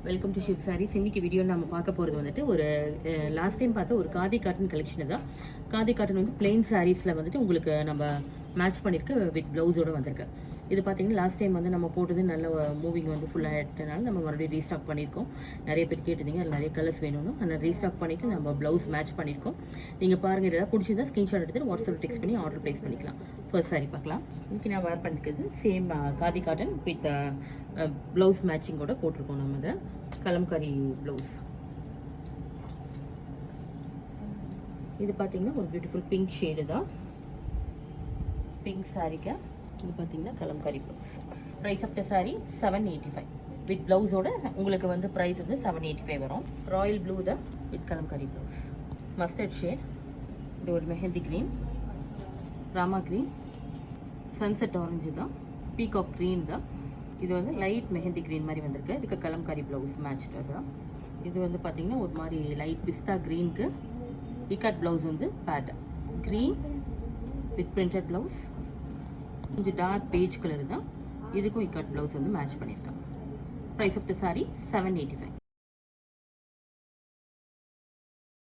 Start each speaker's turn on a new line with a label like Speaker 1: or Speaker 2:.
Speaker 1: Welcome to Shiv saris. இன்னைக்கு video நம்ம பார்க்க போகிறது வந்துட்டு ஒரு லாஸ்ட் டைம் பார்த்த ஒரு காதி காட்டன் கலெக்ஷன் தான். காதி காட்டன் வந்து பிளெயின் சாரீஸில் வந்துட்டு உங்களுக்கு நம்ம மேட்ச் பண்ணியிருக்கு வித் ப்ளவுஸோடு வந்திருக்கு. இது பார்த்தீங்கன்னா லாஸ்ட் டைம் வந்து நம்ம போட்டது நல்ல மூவிங் வந்து ஃபுல்லாக எடுத்தனால நம்ம மறுபடியும் ரீஸ்டாக் பண்ணியிருக்கோம். நிறைய பேர் கேட்டிருந்தீங்க, அதில் நிறைய கலர்ஸ் வேணும்னு அதனால் ரீஸ்டாக் பண்ணிவிட்டு நம்ம ப்ளவுஸ் மேட்ச் பண்ணியிருக்கோம். நீங்கள் பாருங்கள், இதெல்லாம் பிடிச்சிருந்தா ஸ்க்ரீன்ஷாட் எடுத்துட்டு வாட்ஸ்அப் டெக்ஸ்ட் பண்ணி ஆர்டர் ப்ளேஸ் பண்ணிக்கலாம். ஃபர்ஸ்ட் சாரீ பார்க்கலாம். இன்றைக்கி நான் வேர் பண்ணிக்கிறது same khadi cotton with blouse மேட்சிங்கோட போட்டிருக்கோம். நம்ம அதை கலம்காரி ப்ளவுஸ். இது பார்த்தீங்கன்னா ஒரு பியூட்டிஃபுல் பிங்க் ஷேடு தான். பிங்க் சாரீக்கு இது பார்த்தீங்கன்னா kalamkari blouse. Price of the sari 785 with ப்ளவுஸோட உங்களுக்கு வந்து ப்ரைஸ் வந்து 785 வரும். ராயல் ப்ளூ தான் with kalamkari blouse. Mustard shade, இது ஒரு mehndi green, Rama green, sunset orange தான், பீகாக் க்ரீன் தான். இது வந்து லைட் மெஹந்தி க்ரீன் மாதிரி வந்திருக்கு. இதுக்கு கலம்காரி ப்ளவுஸ் மேட்ச்டு தான். இது வந்து பார்த்தீங்கன்னா ஒரு மாதிரி லைட் பிஸ்தா க்ரீனுக்கு இக்கட் ப்ளவுஸ் வந்து பேட் க்ரீன் வித் பிரிண்டட் ப்ளவுஸ். கொஞ்சம் டார்க் பேஜ் கலர் தான். இதுக்கும் இக்கட் ப்ளவுஸ் வந்து மேட்ச் பண்ணியிருக்கேன். Price of the sari 785.